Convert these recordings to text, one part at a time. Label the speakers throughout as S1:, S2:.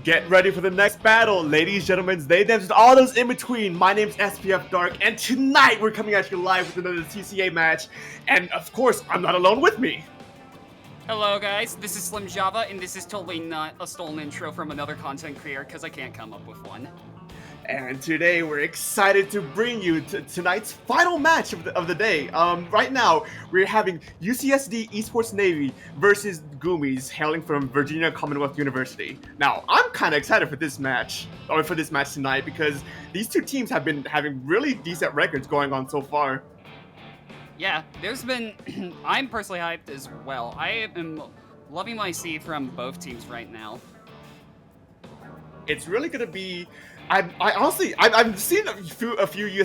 S1: Get ready for the next battle, ladies, gentlemen, they, them, and all those in between. My name's SPF Dark, and tonight we're coming at you live with another CCA match. And of course, I'm not alone with me.
S2: Hello guys, this is Slim Java, and this is totally not a stolen intro from another content creator because I can't come up with one.
S1: And today we're excited to bring you to tonight's final match of the day. Right now we're having UCSD Esports Navy versus Goomies, hailing from Virginia Commonwealth University. Now I'm kind of excited for this match, tonight, because these two teams have been having really decent records going on so far.
S2: Yeah, there's been... I'm personally hyped as well. I am loving what I see from both teams right now.
S1: It's really gonna be... I've seen a few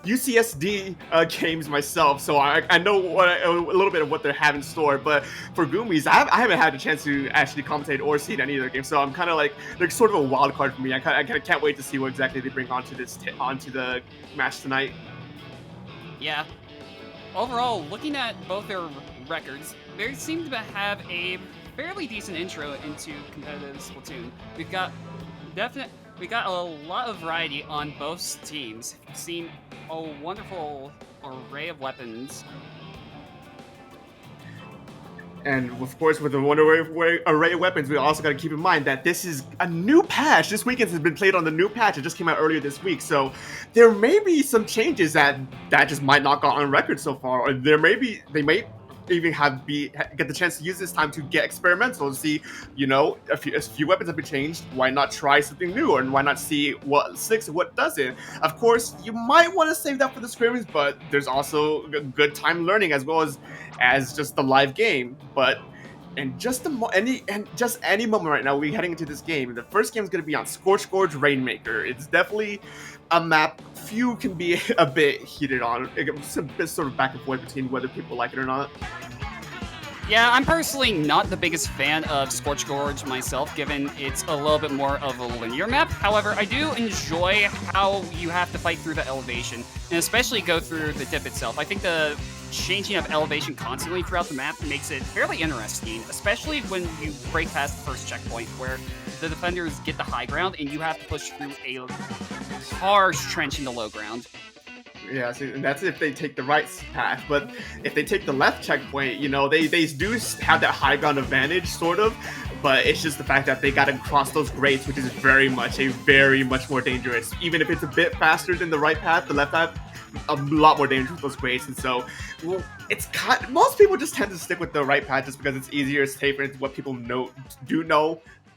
S1: UCSD games myself, so I know a little bit of what they have in store. But for Goomies, I haven't had a chance to actually commentate or see any of their games, so I'm kind of like, they're sort of a wild card for me. I kind of can't wait to see what exactly they bring onto the match tonight.
S2: Yeah. Overall, looking at both their records, they seem to have a fairly decent intro into competitive Splatoon. We got a lot of variety on both teams. We've seen a wonderful array of weapons.
S1: And of course, with the array of weapons, we also got to keep in mind that this is a new patch. This weekend has been played on the new patch. It just came out earlier this week, so there may be some changes that just might not got on record so far, or they may even get the chance to use this time to get experimental and see, you know, a few weapons have been changed. Why not try something new, and why not see what sticks and what doesn't? Of course, you might want to save that for the scrimmage, but there's also a good time learning as well as just the live game. But in just any moment right now, we're heading into this game. The first game is going to be on Scorch Gorge Rainmaker. It's definitely a map few can be a bit heated on. It's a bit sort of back and forth between whether people like it or not.
S2: Yeah, I'm personally not the biggest fan of Scorch Gorge myself, given it's a little bit more of a linear map. However, I do enjoy how you have to fight through the elevation, and especially go through the dip itself. I think the changing of elevation constantly throughout the map makes it fairly interesting, especially when you break past the first checkpoint, where the defenders get the high ground and you have to push through a harsh trench in the low ground.
S1: Yeah, see, and that's if they take the right path. But if they take the left checkpoint, you know, they do have that high ground advantage, sort of. But it's just the fact that they got to cross those grates, which is very much more dangerous. Even if it's a bit faster than the right path, the left path, a lot more dangerous with those grates. And so, well, most people just tend to stick with the right path just because it's easier, it's safer, it's what people know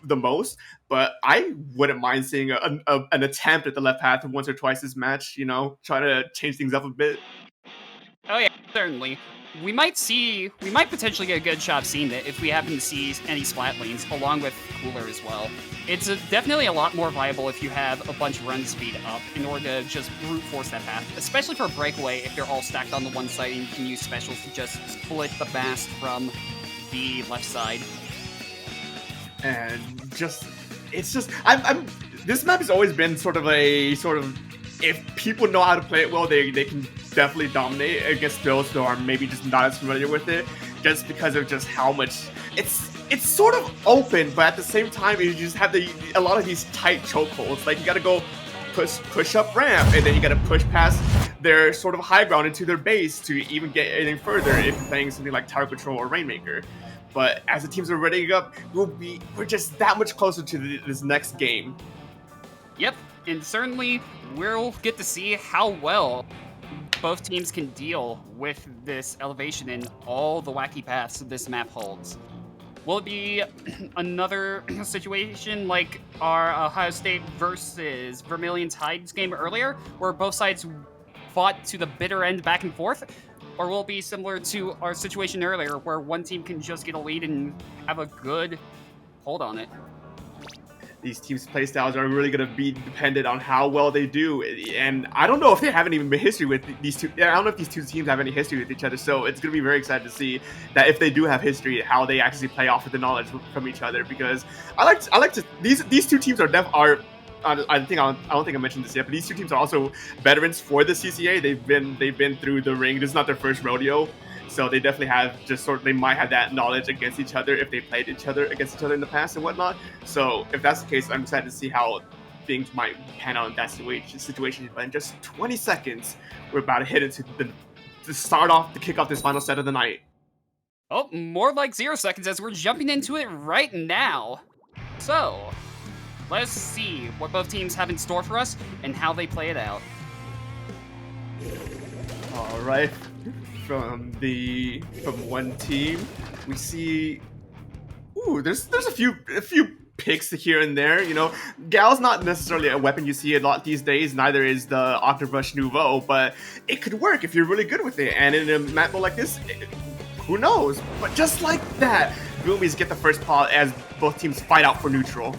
S1: the most. But I wouldn't mind seeing an attempt at the left path once or twice this match, you know, try to change things up a bit.
S2: Oh yeah, certainly. We might potentially get a good shot of seeing it if we happen to see any splat lanes, along with Cooler as well. It's definitely a lot more viable if you have a bunch of run speed up in order to just brute force that path, especially for a breakaway if they're all stacked on the one side and you can use specials to just split the mast from the left side.
S1: And this map has always been sort of if people know how to play it well, they can definitely dominate against those who are maybe just not as familiar with it, just because of just how much it's sort of open, but at the same time you just have a lot of these tight chokeholds. Like, you gotta go push up ramp, and then you gotta push past their sort of high ground into their base to even get anything further if you're playing something like Tower Control or Rainmaker. But as the teams are readying up, we're just that much closer to this next game.
S2: Yep, and certainly we'll get to see how well both teams can deal with this elevation and all the wacky paths this map holds. Will it be another situation like our Ohio State versus Vermilion Tides game earlier, where both sides fought to the bitter end back and forth? Or will it be similar to our situation earlier, where one team can just get a lead and have a good hold on it?
S1: These teams' playstyles are really going to be dependent on how well they do. And I don't know if they haven't even been history with these two. I don't know if these two teams have any history with each other. So it's going to be very excited to see that if they do have history, how they actually play off of the knowledge from each other. Because I like to these two teams are I don't think I mentioned this yet, but these two teams are also veterans for the CCA. They've been through the ring. This is not their first rodeo. So they definitely have they might have that knowledge against each other if they played against each other in the past and whatnot. So if that's the case, I'm excited to see how things might pan out in that situation. But in just 20 seconds, we're about to hit into to kick off this final set of the night.
S2: Oh, more like 0 seconds as we're jumping into it right now. So, let's see what both teams have in store for us and how they play it out.
S1: All right, from one team, we see, there's a few picks here and there. You know, Gal's not necessarily a weapon you see a lot these days. Neither is the Octobrush Nouveau, but it could work if you're really good with it. And in a map like this, who knows? But just like that, Goomies get the first pot as both teams fight out for neutral.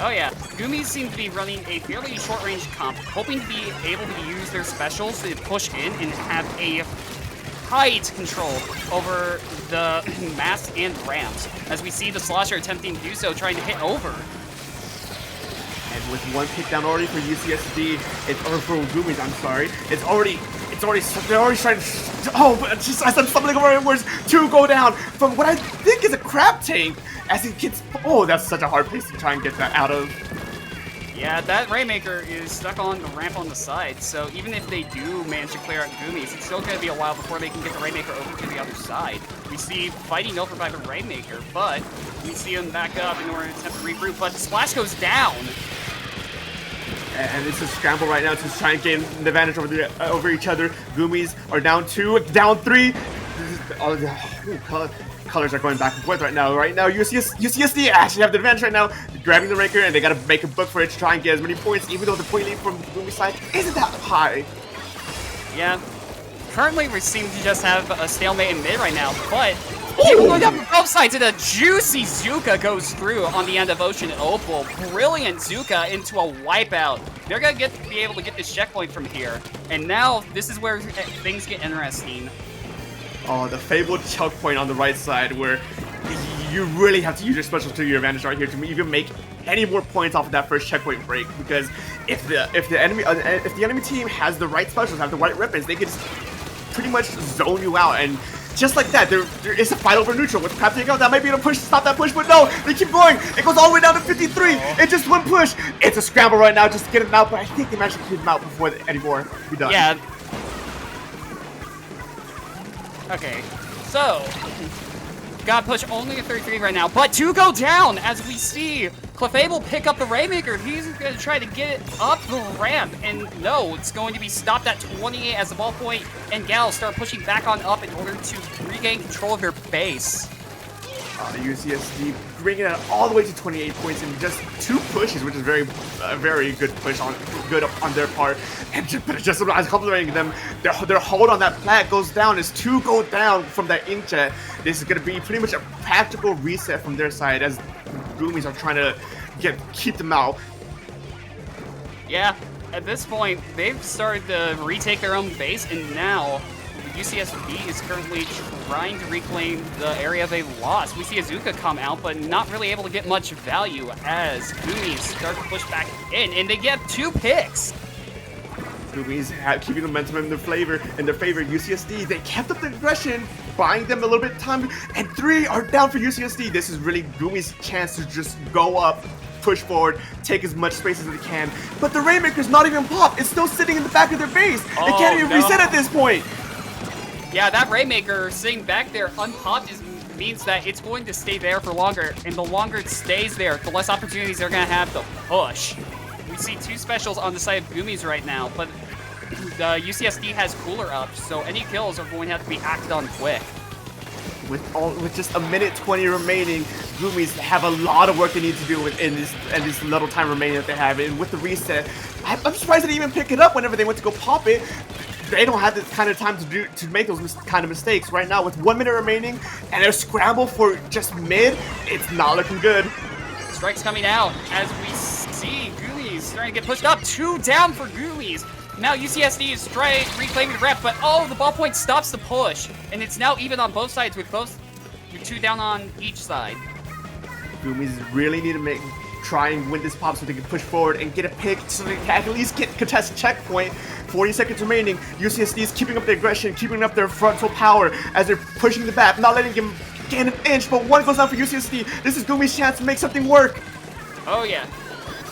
S2: Oh yeah, Goomies seem to be running a fairly short-range comp, hoping to be able to use their specials to push in and have a tight control over the mast and ramps. As we see the Slosher attempting to do so, trying to hit over.
S1: And with one pick down already for UCSD, or for Goomies, I'm sorry, they're already trying to, but just as I'm stumbling over words, 2 go down from what I think is a crab tank as it gets, that's such a hard place to try and get that out of.
S2: Yeah, that Rainmaker is stuck on the ramp on the side, so even if they do manage to clear out Goomies, it's still going to be a while before they can get the Rainmaker over to the other side. We see fighting over by the Rainmaker, but we see him back up in order to attempt to regroup, but Splash goes down.
S1: And it's a scramble right now to try and gain an advantage over each other. Goomies are down 2, down 3. Colors are going back and forth right now. UCSD actually have the advantage right now. They're grabbing the Raker, and they got to make a book for it to try and get as many points, even though the point lead from the Goomies side isn't that high.
S2: Yeah. Currently, we seem to just have a stalemate in mid right now, but people going down from both sides, and a juicy Zuka goes through on the end of Ocean Opal. Brilliant Zuka into a wipeout. They're going to be able to get this checkpoint from here. And now, this is where things get interesting.
S1: Oh, the fabled choke point on the right side, where you really have to use your special to your advantage right here to even make any more points off of that first checkpoint break. Because if the enemy team has the right specials, have the right weapons, they can just pretty much zone you out. And just like that, there is a fight over neutral with Crab takeout. That might be able to push, stop that push, but no, they keep going. It goes all the way down to 53. It's just one push. It's a scramble right now just to get him out, but I think they managed to keep him out before anymore be done.
S2: Yeah. Okay, so gotta push only a 33 right now, but 2 go down as we see Clefable pick up the Rainmaker. He's gonna try to get it up the ramp, and no, it's going to be stopped at 28 as the ballpoint and Gal start pushing back on up in order to regain control of their base.
S1: UCSD bringing it all the way to 28 points in just 2 pushes, which is a very good push on their part. And just as complimenting them, their hold on that plat goes down as 2 go down from that inkjet. This is going to be pretty much a practical reset from their side as Goomies are trying to keep them out.
S2: Yeah, at this point, they've started to retake their own base, and now UCSD is currently trying to reclaim the area they lost. We see Azuka come out, but not really able to get much value as Goomies start to push back in, and they get 2 picks.
S1: Goomies keeping the momentum in their favor. UCSD, they kept up the aggression, buying them a little bit of time, and 3 are down for UCSD. This is really Goomies' chance to just go up, push forward, take as much space as they can. But the Rainmaker's not even popped. It's still sitting in the back of their base. They can't even reset at this point.
S2: Yeah, that Rainmaker sitting back there unpopped means that it's going to stay there for longer, and the longer it stays there, the less opportunities they're going to have to push. We see 2 specials on the side of Goomies right now, but the UCSD has cooler up, so any kills are going to have to be acted on quick.
S1: With just a minute 20 remaining, Goomies have a lot of work they need to do in this little time remaining that they have. And with the reset, I'm surprised they didn't even pick it up whenever they went to go pop it. They don't have the kind of time to make those kind of mistakes right now. With 1 minute remaining and a scramble for just mid, it's not looking good.
S2: Strikes coming out as we see Goomies starting to get pushed up. 2 down for Goomies. Now UCSD is trying reclaiming the rep, but the ballpoint stops the push, and it's now even on both sides with 2 down on each side.
S1: Goomies really need to try and win this pop so they can push forward and get a pick so they can at least get contest checkpoint. 40 seconds remaining. UCSD is keeping up their aggression, keeping up their frontal power as they're pushing the back, not letting him gain an inch, but one goes down for UCSD. This is Goomies' chance to make something work.
S2: Oh yeah.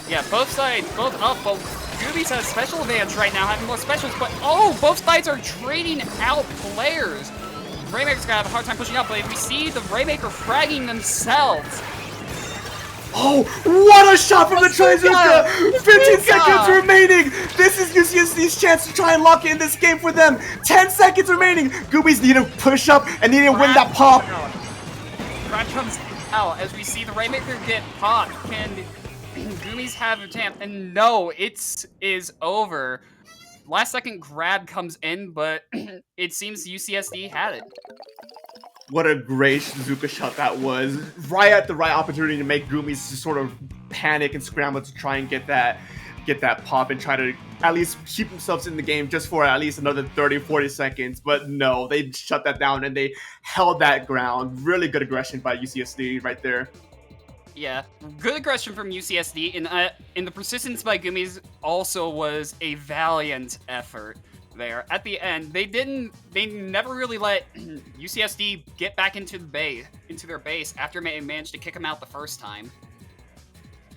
S2: Yeah, both sides, both up, but Goomies has special advantage right now, having more specials, but oh, both sides are trading out players. Rainmaker's gonna have a hard time pushing up, but if we see the Rainmaker fragging themselves.
S1: Oh, what a shot from the Trizuka! 15 seconds remaining! This is UCSD's chance to try and lock in this game for them! 10 seconds remaining! Goomies need to push up and need to win that pop!
S2: Brad comes out as we see the Rainmaker get popped. Can Goomies have a chance? And no, it is over. Last second grab comes in, but it seems UCSD had it.
S1: What a great Shizuka shot that was. Right at the right opportunity to make Goomies sort of panic and scramble to try and get that pop and try to at least keep themselves in the game just for at least another 30-40 seconds. But no, they shut that down and they held that ground. Really good aggression by UCSD right there.
S2: Yeah, good aggression from UCSD, and the persistence by Goomies also was a valiant effort there. At the end, they never really let UCSD get back into their base after they managed to kick them out the first time.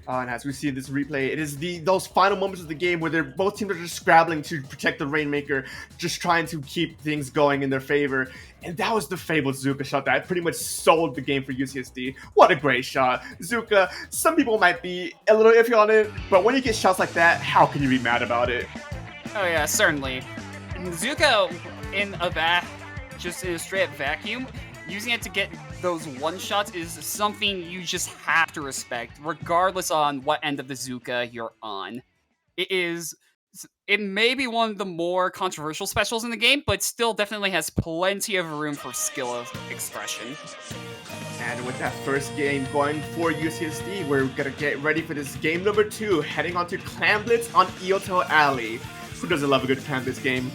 S1: And as we see this replay, it is those final moments of the game where both teams are just scrabbling to protect the Rainmaker, just trying to keep things going in their favor. And that was the fabled Zuka shot that pretty much sold the game for UCSD. What a great shot. Zuka, some people might be a little iffy on it, but when you get shots like that, how can you be mad about it?
S2: Oh yeah, certainly. Zuka just in a straight up vacuum, using it to get those one-shots is something you just have to respect, regardless on what end of the Zuka you're on. It may be one of the more controversial specials in the game, but still definitely has plenty of room for skill of expression.
S1: And with that first game going for UCSD, we're gonna get ready for this game number 2, heading on to Clan Blitz on Eotel Alley. Who doesn't love a good Clan Blitz game?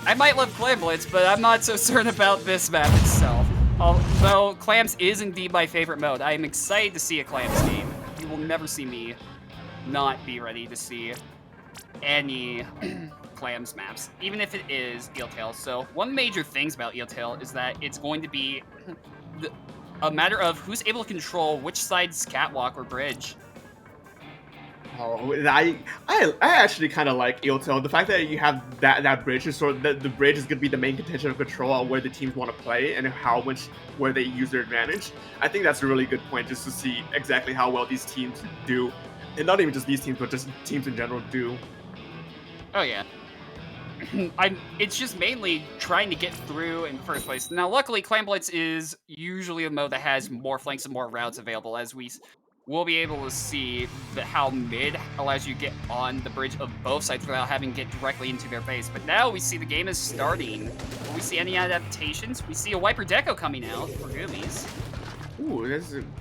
S2: I might love Clan Blitz, but I'm not so certain about this map itself. Although Clams is indeed my favorite mode, I am excited to see a Clams game. You will never see me not be ready to see any Clams maps, even if it is Eotel. So one major things about Eotel is that it's going to be a matter of who's able to control which side's catwalk or bridge.
S1: Oh, I actually kind of like Eotel. The fact that you have that bridge is sort of the bridge is going to be the main contention of control on where the teams want to play and where they use their advantage. I think that's a really good point just to see exactly how well these teams do, and not even just these teams, but just teams in general do.
S2: Oh yeah. It's just mainly trying to get through in the first place. Now, luckily, Clan Blitz is usually a mode that has more flanks and more routes available, as we'll be able to see how mid allows you to get on the bridge of both sides without having to get directly into their base. But now we see the game is starting. Will we see any adaptations? We see a Wiper Deco coming out for Goomies.
S1: Ooh,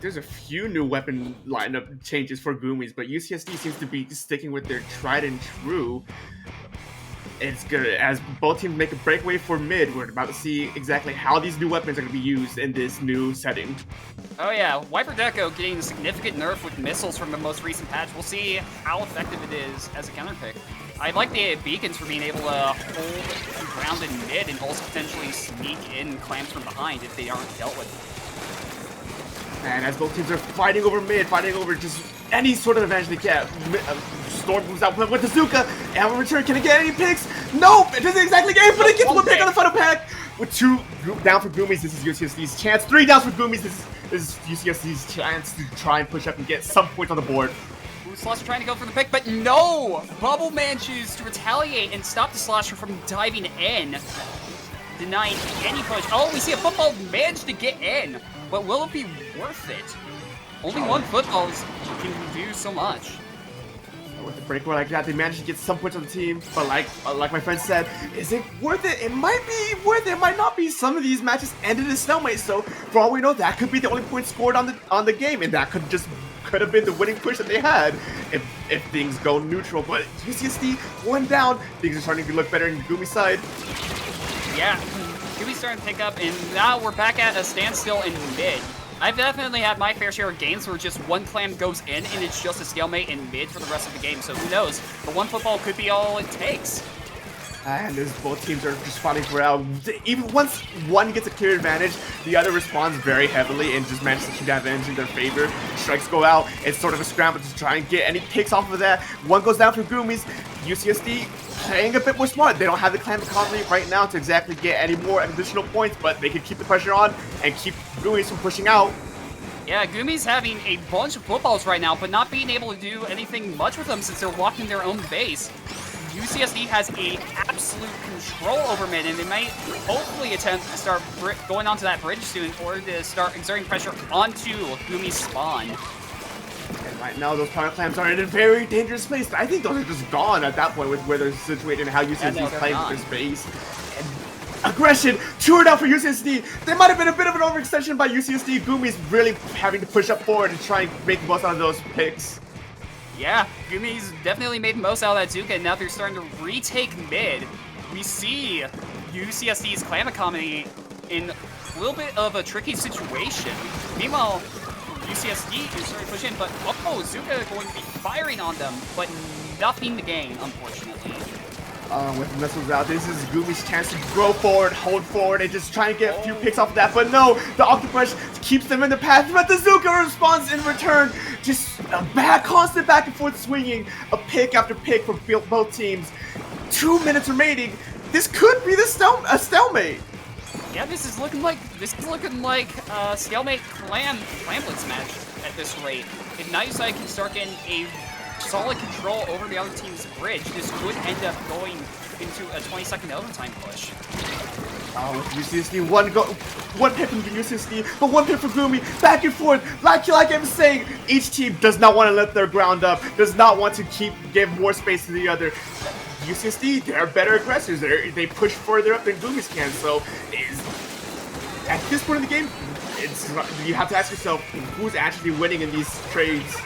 S1: there's a few new weapon lineup changes for Goomies, but UCSD seems to be sticking with their tried and true. It's good as both teams make a breakaway for mid. We're about to see exactly how these new weapons are going to be used in this new setting.
S2: Oh yeah, Wiper Deco getting a significant nerf with missiles from the most recent patch. We'll see how effective it is as a counter pick. I like the beacons for being able to hold ground in mid and also potentially sneak in clams from behind if they aren't dealt with.
S1: And as both teams are fighting over mid, fighting over just any sort of advantage they get, Storm moves out with the Zuka, and in return, can it get any picks? Nope, it doesn't exactly get it, but it gets one pick on the final pack. With 2 down for Goomies, this is UCSD's chance. 3 downs for Goomies, this is UCSD's chance to try and push up and get some points on the board.
S2: Slasher trying to go for the pick, but no! Bubble manages to retaliate and stop the Slasher from diving in, denying any push. Oh, we see a football manage to get in, but will it be worth it? Only one football can do so much.
S1: With a breakaway like that, they managed to get some points on the team, but like my friend said, is it worth it? It might be worth it, it might not be. Some of these matches ended in stalemate, so for all we know, that could be the only point scored on the game, and that could have been the winning push that they had if things go neutral. But UCSD one down, things are starting to look better in Goomies side.
S2: Yeah, Goomies starting to pick up, and now we're back at a standstill in mid. I've definitely had my fair share of games where just one clam goes in and it's just a stalemate in mid for the rest of the game. So who knows? The one football could be all it takes.
S1: And as both teams are just fighting for out, even once one gets a clear advantage, the other responds very heavily and just manages to keep that advantage in their favor. Strikes go out. It's sort of a scramble to try and get any picks off of that. One goes down for Goomies. UCSD playing a bit more smart. They don't have the clam economy right now to exactly get any more additional points, but they can keep the pressure on and keep Goomies from pushing out.
S2: Yeah, Goomies having a bunch of footballs right now, but not being able to do anything much with them since they're walking their own base. UCSD has a absolute control over mid, and they might hopefully attempt to start going onto that bridge soon in order to start exerting pressure onto Goomies' spawn.
S1: And right now, those power clams are in a very dangerous place. I think those are just gone at that point with where they're situated and how UCSD is playing with their space. And aggression, 2 down for UCSD. There might have been a bit of an overextension by UCSD. Goomies really having to push up forward and try and make the most out of those picks.
S2: Yeah, Goomies definitely made the most out of that Zuka, and now they're starting to retake mid. We see UCSD's clam economy in a little bit of a tricky situation. Meanwhile, UCSD is starting to push in, but Zuka going to be firing on them, but nothing to gain, unfortunately.
S1: With missiles out, this is Goomies' chance to grow forward, hold forward, and just try and get a few picks off of that. But no, the Octopus keeps them in the path, but the Zuka responds in return. Just a constant back and forth swinging, a pick after pick from both teams. 2 minutes remaining. This could be a stalemate.
S2: Yeah, this is looking like a stalemate clamblets match at this rate. If Nightside can start getting a solid control over the other team's bridge, this could end up going into a 20-second overtime push.
S1: With UCSD, one pick from UCSD, but one pick for Goomy, back and forth, like I'm saying, each team does not want to let their ground up, does not want to give more space to the other. UCSD, they're better aggressors, they push further up than Goomy's can, so at this point in the game, you have to ask yourself, who's actually winning in these trades?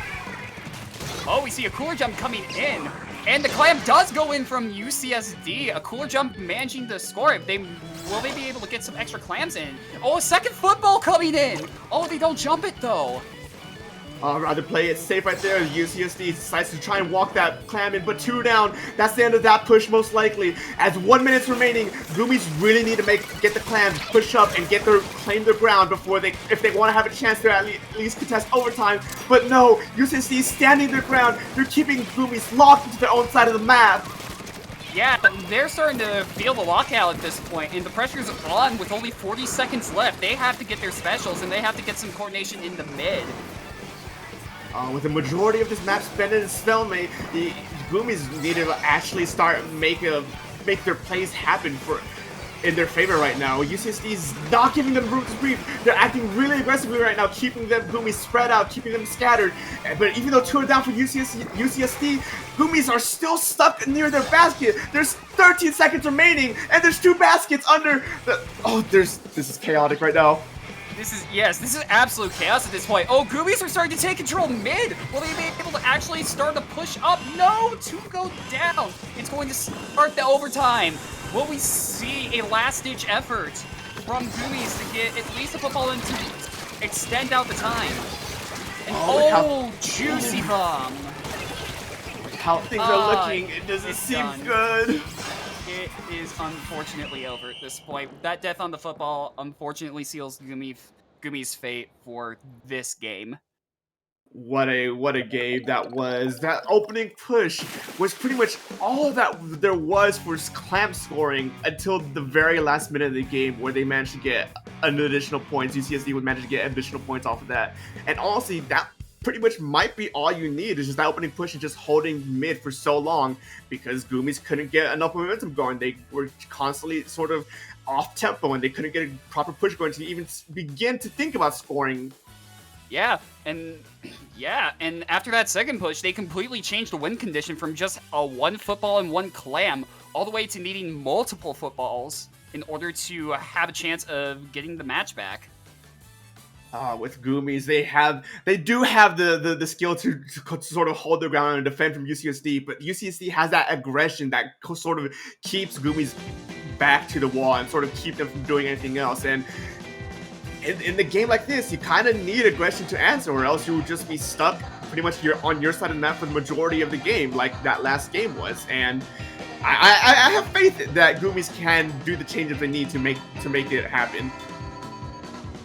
S2: Oh, we see a cooler jump coming in. And the clam does go in from UCSD. A cooler jump managing to score it. Will they be able to get some extra clams in? Oh, a second football coming in. Oh, they don't jump it though.
S1: Rather play it safe right there. UCSD decides to try and walk that clam in, but 2 down. That's the end of that push most likely. As 1 minute remaining, Goomies really need to get the clams push up and claim their ground before if they want to have a chance to at least contest overtime. But no, UCSD is standing their ground. They're keeping Goomies locked into their own side of the map.
S2: Yeah, they're starting to feel the lockout at this point, and the pressure's on with only 40 seconds left. They have to get their specials, and they have to get some coordination in the mid.
S1: With the majority of this map spent in stalemate, the Goomies need to actually start make their plays happen in their favor right now. UCSD is not giving them room to breathe. They're acting really aggressively right now, keeping them Goomies spread out, keeping them scattered. But even though 2 are down for UCSD, Goomies are still stuck near their basket. There's 13 seconds remaining, and there's 2 baskets under the. This is chaotic right now.
S2: This is absolute chaos at this point. Oh, Goomies are starting to take control mid. Will they be able to actually start to push up? No, 2 go down. It's going to start the overtime. Will we see a last-ditch effort from Goomies to get at least a football in to extend out the time? And juicy bomb.
S1: How things are looking, it doesn't seem good.
S2: It is unfortunately over at this point. That death on the football unfortunately seals Goomy's fate for this game.
S1: What a game that was. That opening push was pretty much all that there was for clam scoring until the very last minute of the game where they managed to get an additional points. UCSD would manage to get additional points off of that. And honestly, that pretty much might be all you need is just that opening push and just holding mid for so long because Goomies couldn't get enough momentum going. They were constantly sort of off tempo and they couldn't get a proper push going to even begin to think about scoring.
S2: Yeah, and after that second push, they completely changed the win condition from just a 1 football and 1 clam all the way to needing multiple footballs in order to have a chance of getting the match back.
S1: With Goomies, they do have the skill to sort of hold their ground and defend from UCSD, but UCSD has that aggression that sort of keeps Goomies back to the wall and sort of keep them from doing anything else. And in the game like this, you kind of need aggression to answer, or else you will just be stuck pretty much on your side of the map for the majority of the game, like that last game was. And I have faith that Goomies can do the changes they need to make it happen.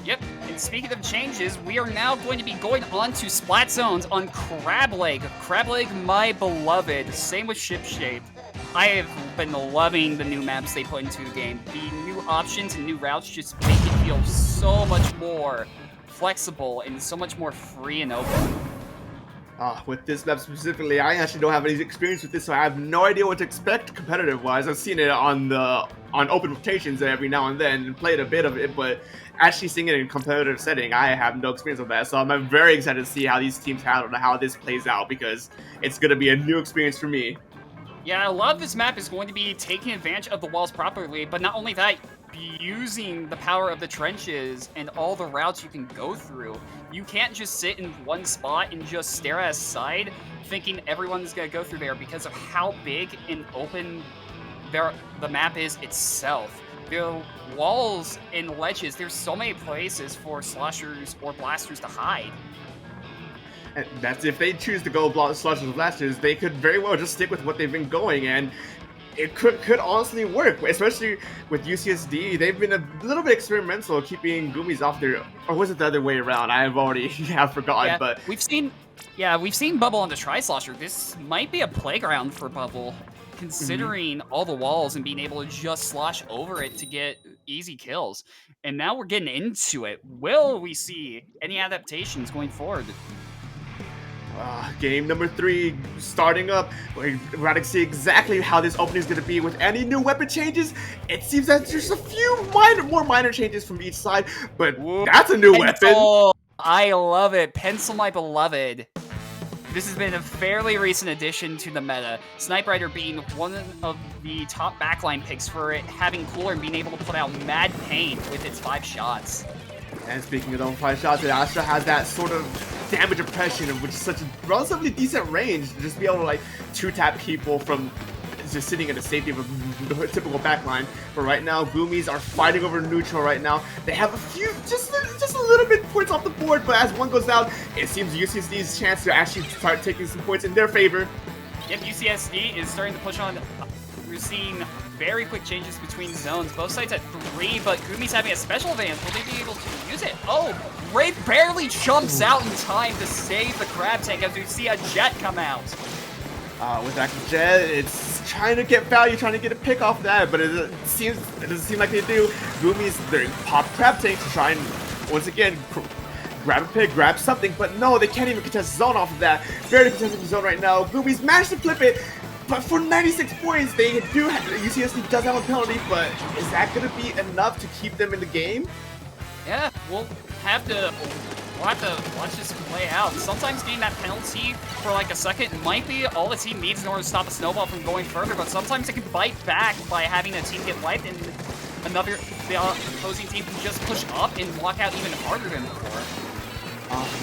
S2: Yep, and speaking of changes, we are now going to be going on to Splat Zones on Crab Leg. Crab Leg, my beloved. Same with Ship Shape. I have been loving the new maps they put into the game. The new options and new routes just make it feel so much more flexible and so much more free and open.
S1: With this map specifically, I actually don't have any experience with this, so I have no idea what to expect competitive-wise. I've seen it on open rotations every now and then and played a bit of it, but actually seeing it in a competitive setting, I have no experience with that. So I'm very excited to see how these teams handle and how this plays out, because it's going to be a new experience for me.
S2: Yeah, a lot of this map is going to be taking advantage of the walls properly, but not only that, using the power of the trenches and all the routes you can go through. You can't just sit in one spot and just stare at a side thinking everyone's going to go through there because of how big and open the map is itself. There are walls and ledges. There's so many places for sloshers or blasters to hide.
S1: And that's if they choose to go sloshers or blasters, they could very well just stick with what they've been going, and it could honestly work, especially with UCSD. They've been a little bit experimental keeping Goomies off their, or was it the other way around? I have already forgotten.
S2: Yeah,
S1: but
S2: we've seen Bubble on the Tri-Slosher. This might be a playground for Bubble, considering all the walls and being able to just slosh over it to get easy kills. And now we're getting into it. Will we see any adaptations going forward?
S1: Game number 3 starting up. We're about to see exactly how this opening is going to be with any new weapon changes. It seems that there's a few more minor changes from each side, but that's a new weapon.
S2: I love it. Pencil, my beloved. This has been a fairly recent addition to the meta. Sniper Rider being one of the top backline picks for it having cooler and being able to put out mad pain with its 5 shots.
S1: And speaking of those 5 shots, it also has that sort of damage oppression, which is such a relatively decent range to just be able to like 2-tap people from just sitting in the safety of a typical backline. But right now, Goomies are fighting over neutral right now. They have a few, just a little bit points off the board, but as one goes down, it seems UCSD's chance to actually start taking some points in their favor.
S2: Yep, UCSD is starting to push on. We're seeing very quick changes between zones. Both sides at 3, but Goomies having a special advantage. Will they be able to use it? Oh, Ray barely jumps out in time to save the crab tank as we see a jet come out.
S1: With active jet, it's trying to get value, trying to get a pick off that, but it doesn't seem like they do. Goomies, they pop crab tank to try and once again grab a pick, grab something, but no, they can't even contest zone off of that. Barely contesting the zone right now. Goomies managed to flip it. But for 96 points, UCSD does have a penalty, but is that going to be enough to keep them in the game?
S2: Yeah, we'll have to watch this play out. Sometimes getting that penalty for like a second might be all the team needs in order to stop a snowball from going further, but sometimes it can bite back by having a team get wiped and the opposing team can just push up and block out even harder than before.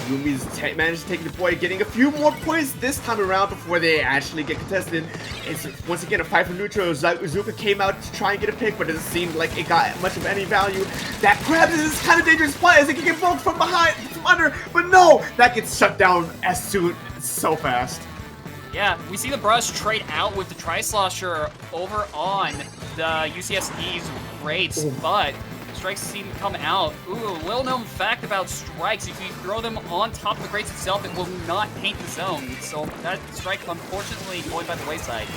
S1: Goomies managed to take the point, getting a few more points this time around before they actually get contested. It's once again a fight for neutral. Zuka came out to try and get a pick, but it doesn't seem like it got much of any value. That grab is this kind of dangerous play as it can get broke from behind, from under, but no, that gets shut down so fast.
S2: Yeah, we see the Brush trade out with the Tri-Slosher over on the UCSD's raids, but strikes seem to come out. Ooh, a little-known fact about strikes: if you throw them on top of the grates itself, it will not paint the zone. So that strike, unfortunately, going by the wayside.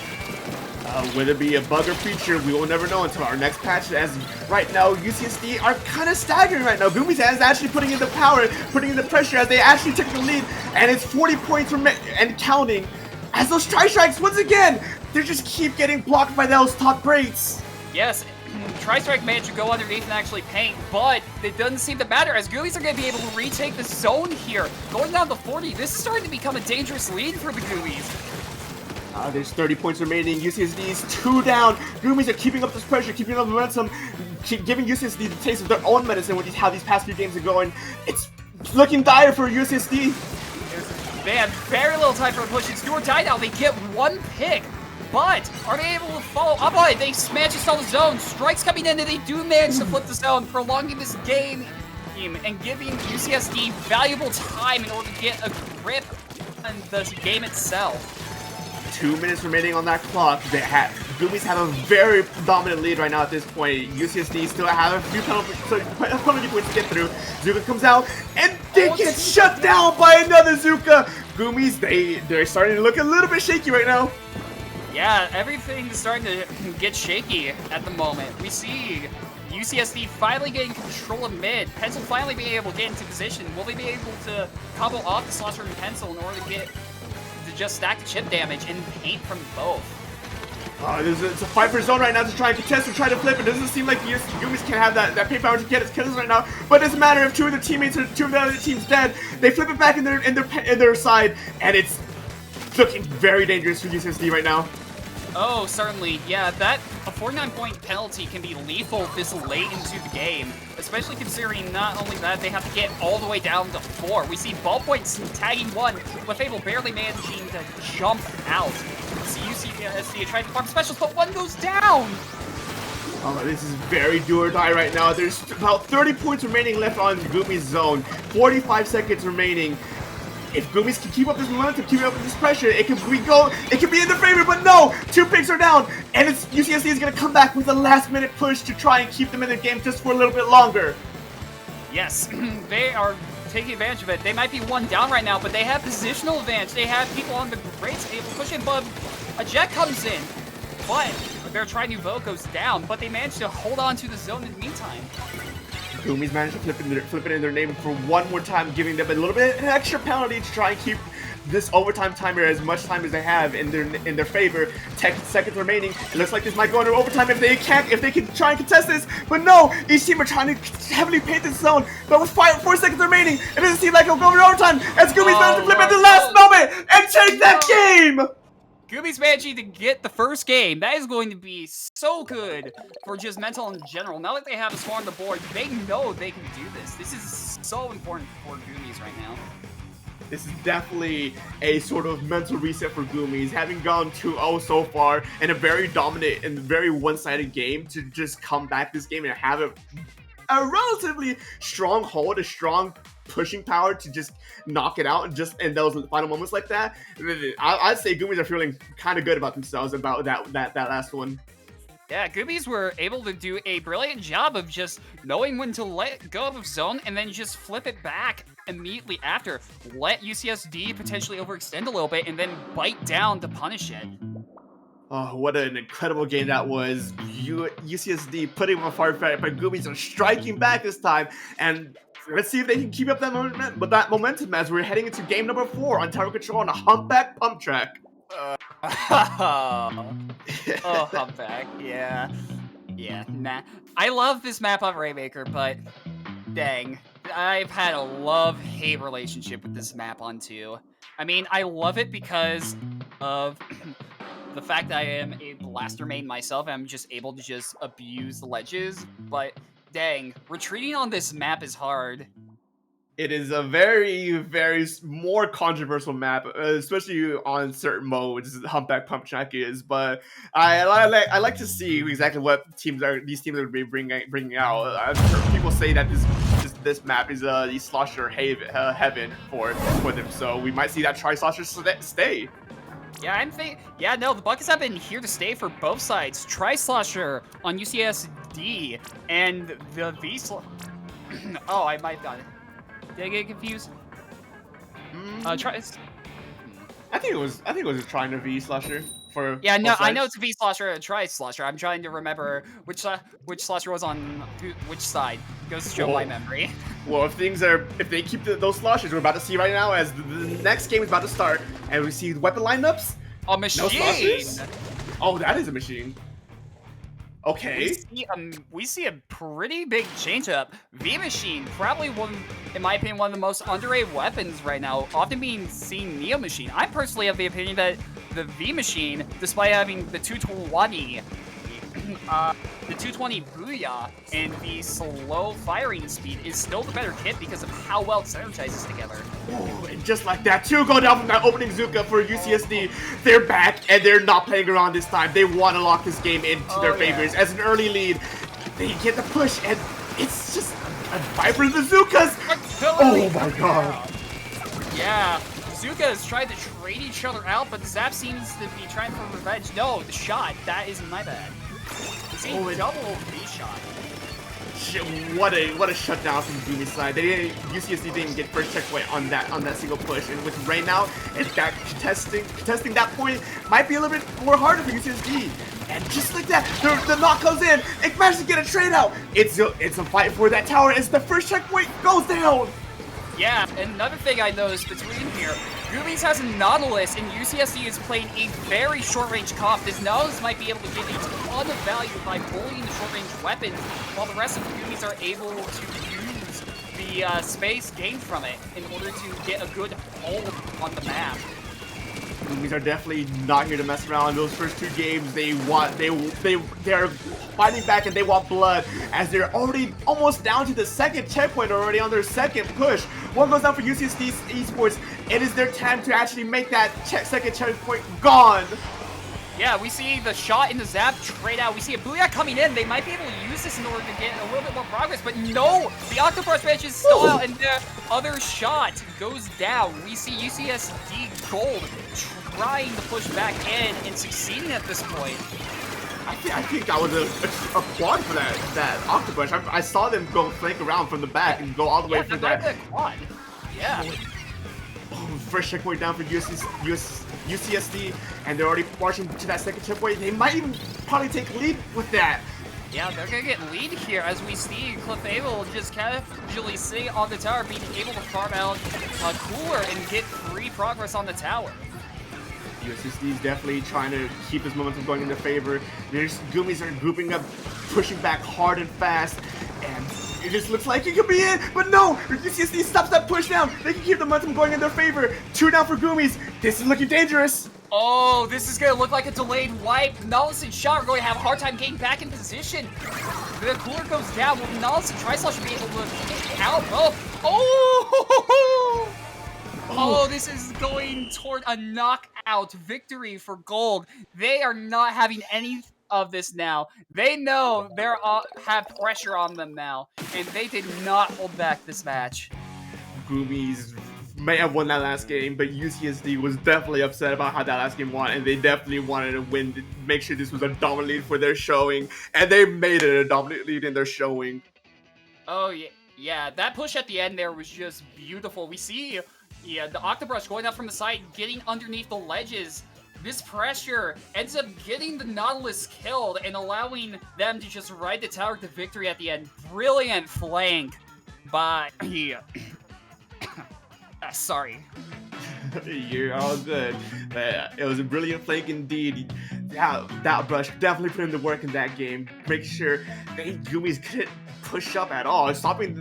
S1: Whether it be a bug or feature, we will never know until our next patch, as right now, UCSD are kind of staggering right now. Goomies is actually putting in the power, putting in the pressure as they actually take the lead, and it's 40 points and counting. As those tri-strikes, once again, they just keep getting blocked by those top grates.
S2: Yes, Tri-Strike managed to go underneath and actually paint, but it doesn't seem to matter as Goomies are going to be able to retake the zone here. Going down to 40, this is starting to become a dangerous lead for the Goomies.
S1: There's 30 points remaining. UCSD's 2 down. Goomies are keeping up this pressure, keeping up the momentum, giving UCSD the taste of their own medicine with how these past few games are going. It's looking dire for UCSD.
S2: They have very little time for a push. It's do or die now. They get 1 pick. But are they able to follow up on it? They manage to stall the zone. Strikes coming in, and they do manage to flip the zone, prolonging this game team and giving UCSD valuable time in order to get a grip on the game itself.
S1: 2 minutes remaining on that clock. Goomies have a very dominant lead right now at this point. UCSD still have a few penalty points to get through. Zuka comes out, and they get shut down by another Zuka. Goomies, they're starting to look a little bit shaky right now.
S2: Yeah, everything's starting to get shaky at the moment. We see UCSD finally getting control of mid. Pencil finally being able to get into position. Will they be able to combo off the Slosher and Pencil in order to just stack the chip damage and paint from both?
S1: It's a fight for zone right now to try and contest and try to flip. It doesn't seem like Goomies can have that paint power to get his kills right now. But it doesn't matter if two of the other teams dead. They flip it back in their side, and it's looking very dangerous for UCSD right now.
S2: Oh, certainly. Yeah, a 49-point penalty can be lethal this late into the game, especially considering not only that, they have to get all the way down to 4. We see ballpoints tagging 1, with Fable barely managing to jump out. We see UCSD trying to farm specials, but 1 goes down!
S1: Oh, this is very do or die right now. There's about 30 points remaining left on Goomies' zone. 45 seconds remaining. If Goomies can keep up this momentum, keep up this pressure, it can be in their favor, but no! 2 picks are down, and UCSD is going to come back with a last-minute push to try and keep them in the game just for a little bit longer.
S2: Yes, they are taking advantage of it. They might be 1 down right now, but they have positional advantage. They have people on the grates able to push in, but a jet comes in. But their Tri-Nouveau goes down, but they managed to hold on to the zone in the meantime.
S1: Goomies managed to flip it in their name for 1 more time, giving them a little bit an extra penalty to try and keep this overtime timer as much time as they have in their favor. 10 seconds remaining. It looks like this might go into overtime if they can try and contest this. But no, each team are trying to heavily paint this zone. But with 4 seconds remaining, it doesn't seem like it'll go into overtime as Goomies managed to flip at the last moment and take that game.
S2: Goomies managing to get the first game. That is going to be so good for just mental in general. Now that they have a score on the board, they know they can do this. This is so important for Goomies right now.
S1: This is definitely a sort of mental reset for Goomies, having gone 2-0 so far in a very dominant and very one-sided game, to just come back this game and have a relatively strong hold, a strong pushing power to just knock it out, and just in those final moments like that. I'd say Goomies are feeling kind of good about themselves about that last one.
S2: Yeah, Goomies were able to do a brilliant job of just knowing when to let go of zone and then just flip it back immediately after. Let UCSD potentially overextend a little bit and then bite down to punish it.
S1: Oh, what an incredible game that was. UCSD putting them apart, but Goomies are striking back this time, and let's see if they can keep up that momentum as we're heading into game number 4 on Tower Control on a humpback pump track.
S2: Humpback, yeah. Yeah, nah. I love this map on Rainmaker, but dang. I've had a love-hate relationship with this map on 2. I mean, I love it because of the fact that I am a blaster main myself, and I'm just able to just abuse the ledges, but dang, retreating on this map is hard.
S1: It is a very, very more controversial map, especially on certain modes. Humpback Pump Track is, but I like to see exactly what these teams are bringing out. I've heard people say that this map is the Slosher heaven for them, so we might see that Tri-Slosher stay.
S2: Yeah, no, the buckets have been here to stay for both sides. Tri-Slosher on UCSD and the V-Slosher. Oh, I might have gotten it. Did I get confused?
S1: I think it was a Tri and V-Slosher for.
S2: Yeah, no, I know it's a V-Slosher and a Tri-Slosher. I'm trying to remember which Slosher was on which side. Goes to show my memory.
S1: Well, if they keep those Sloshers we're about to see right now, as the next game is about to start, and we see weapon lineups.
S2: A machine.
S1: No Sloshers? Oh, that is a machine. Okay.
S2: We see a pretty big change-up. V-Machine, probably in my opinion, one of the most underrated weapons right now, often being seen Neo Machine. I personally have the opinion that the V-Machine, despite having the 220, the 220 Booyah and the slow firing speed, is still the better kit because of how well it synergizes together.
S1: Ooh, and just like that, 2 go down from that opening Zuka for UCSD. They're back, and they're not playing around this time. They want to lock this game into their favors as an early lead. They get the push, and it's just a Vipers and Zukas! Oh my god.
S2: Yeah, Zuka is trying to trade each other out, but Zap seems to be trying for revenge. No, the shot, that is my bad. See, double V-shot.
S1: Shit, what a shutdown from Goomies' side. UCSD didn't get first checkpoint on that single push, and with right now, it's that contesting that point might be a little bit more harder for UCSD. And just like that, the knock goes in. It manages to get a trade out. It's a fight for that tower as the first checkpoint goes down.
S2: Yeah, another thing I noticed between here, Goomies has a Nautilus, and UCSD is playing a very short-range comp. This Nautilus might be able to give a ton of value by bullying the short-range weapons, while the rest of the Goomies are able to use the space gained from it in order to get a good hold on the map.
S1: Goomies are definitely not here to mess around. Those first two games, they're fighting back and they want blood, as they're already almost down to the second checkpoint already on their second push. One goes down for UCSD Esports. It is their time to actually make that second checkpoint gone.
S2: Yeah, we see the shot in the Zap trade out. We see a Booyah coming in. They might be able to use this in order to get a little bit more progress, but no! The Octopus bench is still out, and the other shot goes down. We see UCSD Gold trying to push back in and succeeding at this point.
S1: I think that was a quad for that Octopus. I saw them go flank around from the back and go all the way for that.
S2: Yeah, quad. Yeah.
S1: First checkpoint down for UCSD, and they're already marching to that second checkpoint. They might even probably take lead with that.
S2: Yeah, they're gonna get lead here as we see Clefable just casually sitting on the tower, being able to farm out a cooler and get free progress on the tower.
S1: UCSD is definitely trying to keep this momentum going in their favor. There's Goomies are grouping up, pushing back hard and fast, and it just looks like it could be in, but no! UCSD stops that push down. They can keep the momentum going in their favor. 2 down for Goomies. This is looking dangerous.
S2: Oh, this is gonna look like a delayed wipe. Nautilus and Shot are going to have a hard time getting back in position. The cooler goes down. Well, Nautilus and Trislaw should be able to get out. Oh, this is going toward a knockout victory for Gold. They are not having any of this now. They know they have pressure on them now, and they did not hold back this match.
S1: Goomies may have won that last game, but UCSD was definitely upset about how that last game went, and they definitely wanted to win to make sure this was a dominant lead for their showing, and they made it a dominant lead in their showing.
S2: Oh, yeah, that push at the end there was just beautiful. We see the Octobrush going up from the side, getting underneath the ledges. This pressure ends up getting the Nautilus killed and allowing them to just ride the tower to victory at the end. Brilliant flank by... sorry.
S1: You're all good. It was a brilliant flank indeed. That Brush definitely put in the work in that game. Make sure Goomies couldn't push up at all, stopping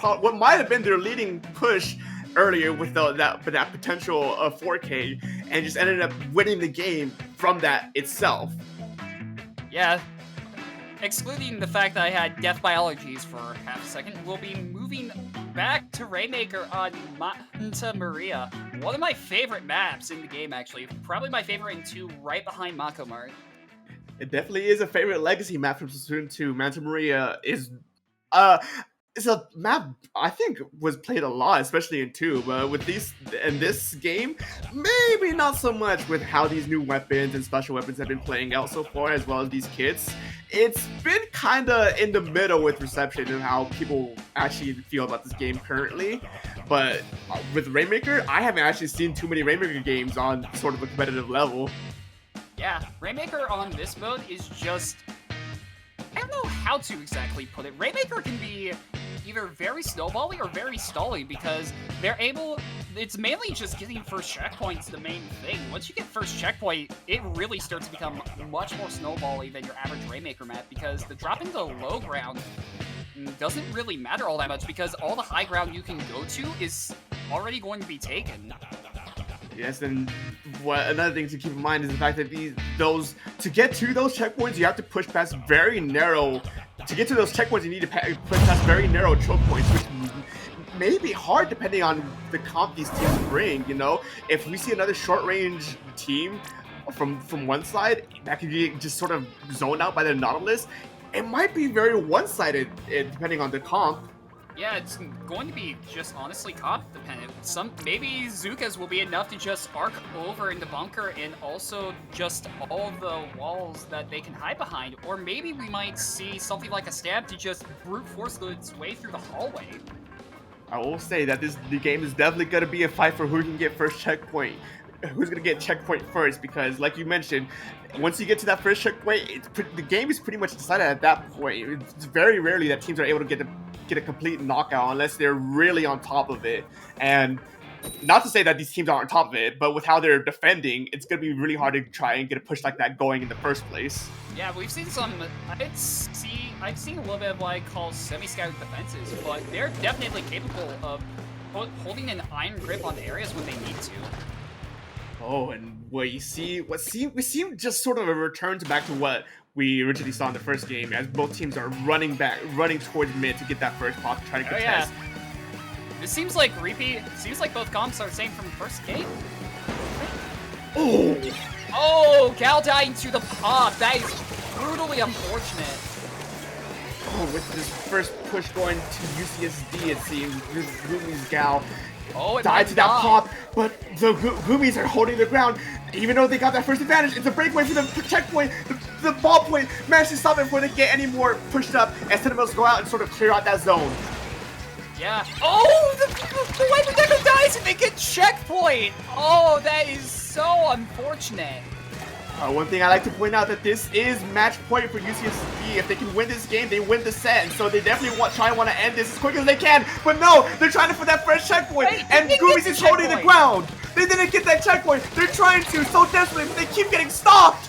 S1: what might have been their leading push earlier with that potential of 4K, and just ended up winning the game from that itself.
S2: Yeah. Excluding the fact that I had death by allergies for half a second, we'll be moving back to Rainmaker on Manta Maria. One of my favorite maps in the game, actually. Probably my favorite in 2, right behind Mako Mart.
S1: It definitely is a favorite legacy map from Splatoon 2. Manta Maria is it's a map I think was played a lot, especially in 2, but with this game, maybe not so much with how these new weapons and special weapons have been playing out so far, as well as these kits. It's been kinda in the middle with reception and how people actually feel about this game currently. But with Rainmaker, I haven't actually seen too many Rainmaker games on sort of a competitive level.
S2: Yeah, Rainmaker on this mode is just... I don't know how to exactly put it. Rainmaker can be either very snowbally or very stally, because they're able... It's mainly just getting first checkpoints the main thing. Once you get first checkpoint, it really starts to become much more snowbally than your average Rainmaker map, because the drop into low ground doesn't really matter all that much, because all the high ground you can go to is already going to be taken.
S1: Yes, and another thing to keep in mind is the fact that to get to those checkpoints, you have to push past very narrow. To get to those checkpoints, you need to push past very narrow choke points, which may be hard depending on the comp these teams bring. You know, if we see another short-range team from one side that could be just sort of zoned out by the Nautilus, it might be very one-sided depending on the comp.
S2: Yeah, it's going to be just honestly comp dependent. Maybe Zukas will be enough to just arc over in the bunker and also just all the walls that they can hide behind. Or maybe we might see something like a stab to just brute force its way through the hallway.
S1: I will say that the game is definitely going to be a fight for who can get first checkpoint. Who's going to get checkpoint first, because like you mentioned, once you get to that first checkpoint, the game is pretty much decided at that point. It's very rarely that teams are able to get a complete knockout unless they're really on top of it. And not to say that these teams aren't on top of it, but with how they're defending, it's going to be really hard to try and get a push like that going in the first place.
S2: Yeah, we've seen some. I've seen a little bit of what I call semi-scattered defenses, but they're definitely capable of holding an iron grip on the areas when they need to.
S1: Oh, and we see just sort of a return back to what we originally saw in the first game, as both teams are running towards mid to get that first pop, trying to contest.
S2: Oh, yeah. This seems like repeat. It seems like both comps are the same from the first game. Oh, Gal dying to the pop. That is brutally unfortunate.
S1: Oh, with this first push going to UCSD, it seems Goomies Gal died to that pop, but the Goomies are holding the ground. Even though they got that first advantage, it's a breakaway for the checkpoint. The ball point managed to stop it before they get any more pushed up, and Sentinels go out and sort of clear out that zone.
S2: Yeah. Oh, the Wiper Deco dies and they get checkpoint. Oh, that is so unfortunate.
S1: One thing I like to point out that this is match point for UCSD. If they can win this game, they win the set, and so they definitely want to end this as quick as they can. But no, they're trying for that first checkpoint, and Goomies is holding the ground. They didn't get that checkpoint. They're trying to so desperately, but they keep getting stopped.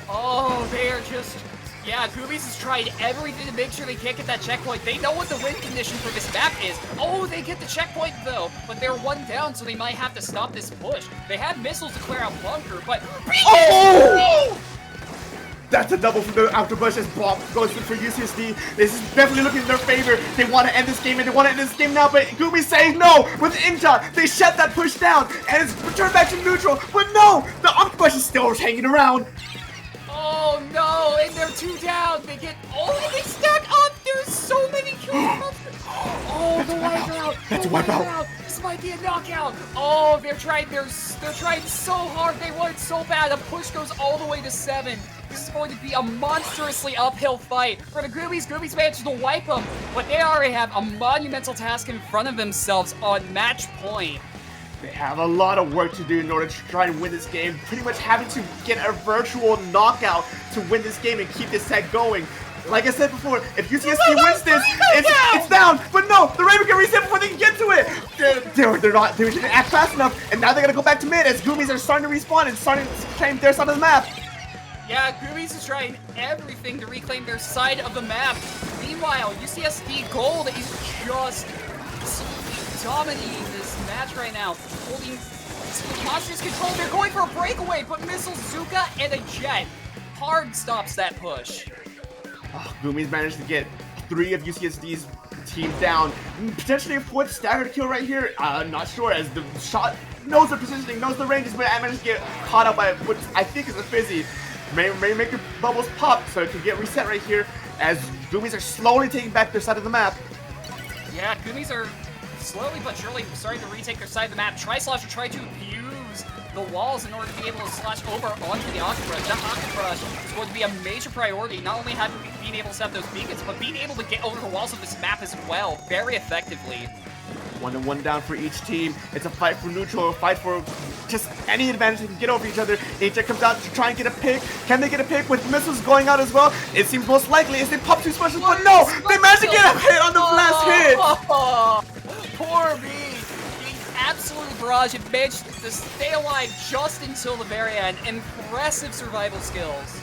S2: Oh, they are just. Yeah, Goomies has tried everything to make sure they can't get that checkpoint. They know what the win condition for this map is. Oh, they get the checkpoint though, but they're one down, so they might have to stop this push. They have missiles to clear out bunker, but
S1: oh! That's a double from the after push as Bob goes in for UCSD. This is definitely looking in their favor. They want to end this game, and they want to end this game now, but Goomies saying no with the in-shot. They shut that push down, and it's returned back to neutral, but no! The push is still hanging around.
S2: Oh no, and they're two down. They stack up. There's so many kills. Oh, the wipeout.
S1: That's a wipeout.
S2: This might be a knockout. Oh, they're trying so hard. They want it so bad. The push goes all the way to 7. This is going to be a monstrously uphill fight for the Goomies. Goomies managed to wipe them, but they already have a monumental task in front of themselves on match point.
S1: They have a lot of work to do in order to try and win this game, pretty much having to get a virtual knockout to win this game and keep this set going. Like I said before, if UCSD wins this, it's down. But no, the Raven can reset before they can get to it. They didn't act fast enough, and now they're gonna go back to mid as Goomies are starting to respawn and starting to claim their side of the map.
S2: Yeah, Goomies is trying everything to reclaim their side of the map. Meanwhile, UCSD Gold is just dominating this match right now, holding monstrous control. They're going for a breakaway, but Missile, Zuka, and a Jet hard stops that push.
S1: Oh, Goomies managed to get 3 of UCSD's teams down. Potentially a 4th staggered kill right here. Not sure, as the shot knows the positioning, knows the ranges, but I managed to get caught up by what I think is a fizzy. May make the bubbles pop, so it can get reset right here, as Goomies are slowly taking back their side of the map.
S2: Yeah, Goomies are slowly but surely starting to retake their side of the map. Tri-Slash are trying to use the walls in order to be able to slash over onto the Octopus. That Octopus is going to be a major priority, not only being able to set up those beacons, but being able to get over the walls of this map as well, very effectively.
S1: 1-1 down for each team. It's a fight for neutral, a fight for just any advantage they can get over each other. HJ comes out to try and get a pick. Can they get a pick with missiles going out as well? It seems most likely as they pop 2 specials, but no! They managed to get a hit on the last hit!
S2: Oh, poor me. Being absolutely barraged and managed to stay alive just until the very end. Impressive survival skills.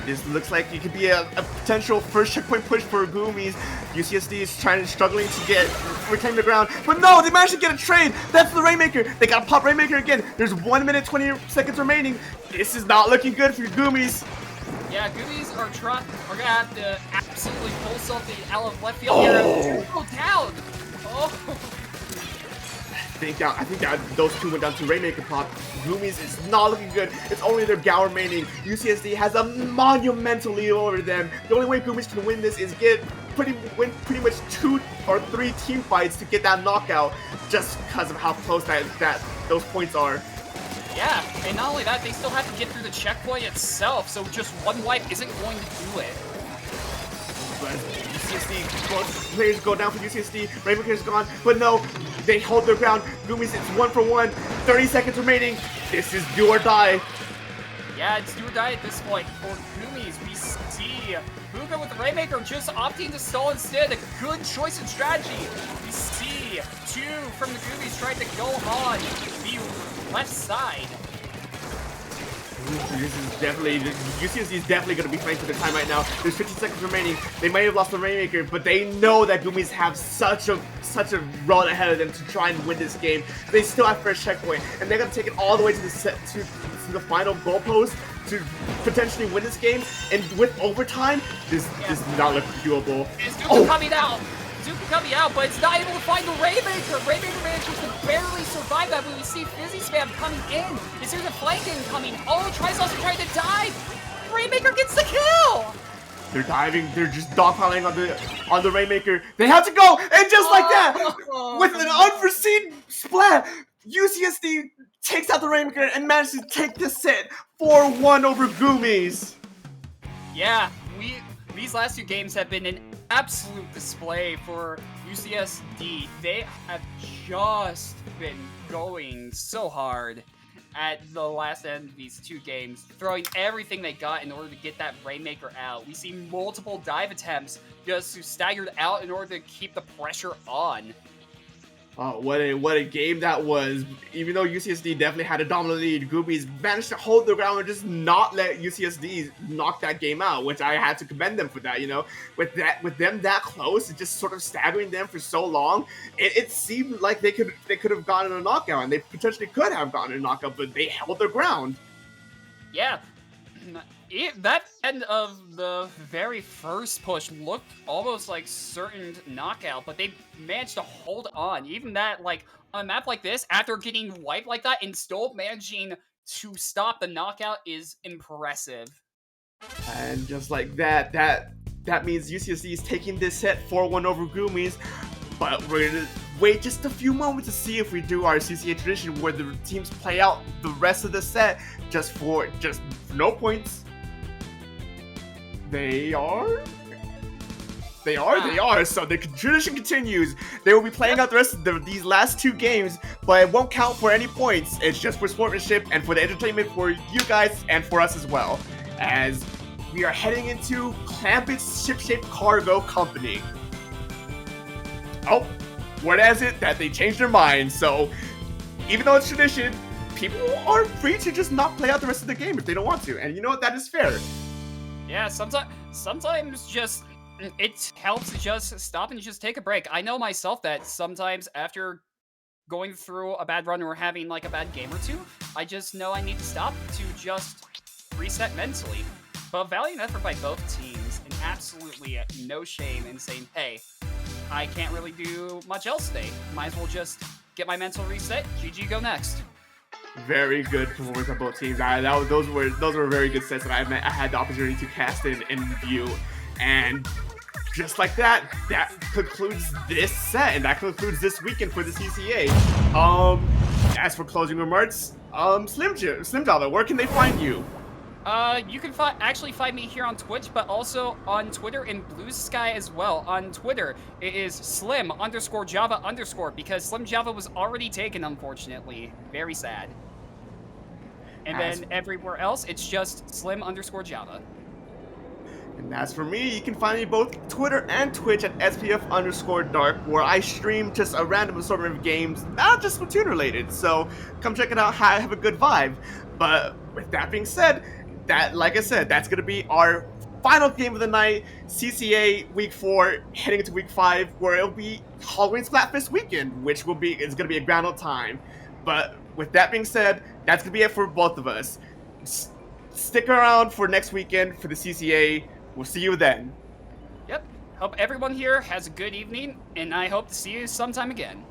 S1: This looks like it could be a potential first checkpoint push for Goomies. UCSD is struggling to reclaim the ground, but no, they managed to get a trade. That's the Rainmaker. They got to pop Rainmaker again. There's 1 minute 20 seconds remaining. This is not looking good for Goomies.
S2: Yeah, Goomies are gonna have to absolutely pull something out of left field here. Go down. Oh.
S1: I think that those 2 went down to Rainmaker pop. Goomies is not looking good. It's only their Gal remaining. UCSD has a monumental lead over them. The only way Goomies can win this is get win pretty much 2 or 3 team fights to get that knockout, just because of how close those points are.
S2: Yeah, and not only that, they still have to get through the checkpoint itself, so just one wipe isn't going to do it.
S1: But UCSD, players go down for UCSD, Rainmaker's gone, but no, they hold their ground. Goomies, it's 1 for 1, 30 seconds remaining. This is do or die.
S2: Yeah, it's do or die at this point. For Goomies, we see Booga with the Rainmaker just opting to stall instead. A good choice in strategy. We see 2 from the Goomies trying to go on the left side.
S1: This is definitely, UCSD is definitely going to be fighting for their time right now. There's 15 seconds remaining. They might have lost the Rainmaker, but they know that Goomies have such a run ahead of them to try and win this game. They still have first checkpoint, and they're going to take it all the way to the final goalpost to potentially win this game. And with overtime, this does not look doable.
S2: Is Zuka coming out? Zuka coming out, but it's not able to find the Rainmaker. Rainmaker manages to barely survive that, but we see Fizzy Spam coming in. Is there the flank incoming? Oh, Trice also trying to dive. Rainmaker gets the kill.
S1: They're diving, they're just dogpiling on the Rainmaker. They have to go, and just like that, with an unforeseen splat, UCSD takes out the Rainmaker and manages to take this set 4-1 over Goomies.
S2: Yeah, these last 2 games have been an absolute display for UCSD. They have just been going so hard at the last end of these 2 games, throwing everything they got in order to get that Rainmaker out. We see multiple dive attempts just to staggered out in order to keep the pressure on.
S1: Oh, what a game that was. Even though UCSD definitely had a dominant lead, Goomies managed to hold their ground and just not let UCSD knock that game out, which I had to commend them for that, you know. With them that close and just sort of staggering them for so long, it seemed like they could have gotten a knockout, and they potentially could have gotten a knockout, but they held their ground.
S2: Yeah. That end of the very first push looked almost like certain knockout, but they managed to hold on. Even that, like, on a map like this, after getting wiped like that and still managing to stop the knockout is impressive.
S1: And just like that means UCSD is taking this set 4-1 over Goomies, but we're gonna wait just a few moments to see if we do our CCA tradition where the teams play out the rest of the set just for no points. They are. So the tradition continues. They will be playing out the rest of these last 2 games, but it won't count for any points. It's just for sportsmanship and for the entertainment for you guys and for us as well. As we are heading into Clampet's Ship-Shaped Cargo Company. Oh, word has it that they changed their minds. So even though it's tradition, people are free to just not play out the rest of the game if they don't want to. And you know what? That is fair.
S2: Yeah, sometimes just it helps to just stop and just take a break. I know myself that sometimes after going through a bad run or having like a bad game or 2, I just know I need to stop to just reset mentally. But valiant effort by both teams, and absolutely no shame in saying, hey, I can't really do much else today. Might as well just get my mental reset. GG, go next.
S1: Very good performance by both teams. Those were very good sets that I had the opportunity to cast in view, and just like that concludes this set, and that concludes this weekend for the CCA. As for closing remarks, Slim Java, where can they find you?
S2: You can actually find me here on Twitch, but also on Twitter and Blue Sky as well. On Twitter, it is Slim_Java_, because Slim Java was already taken, unfortunately. Very sad. And then everywhere else, it's just Slim_Java.
S1: And as for me, you can find me both Twitter and Twitch at SPF_Dark, where I stream just a random assortment of games, not just Splatoon related. So come check it out, have a good vibe. But with that being said, like I said, that's gonna be our final game of the night, CCA Week 4, heading into Week 5, where it'll be Halloween Splatfest weekend, which is gonna be a grand old time. But with that being said, that's gonna be it for both of us. Stick around for next weekend for the CCA. We'll see you then.
S2: Yep. Hope everyone here has a good evening, and I hope to see you sometime again.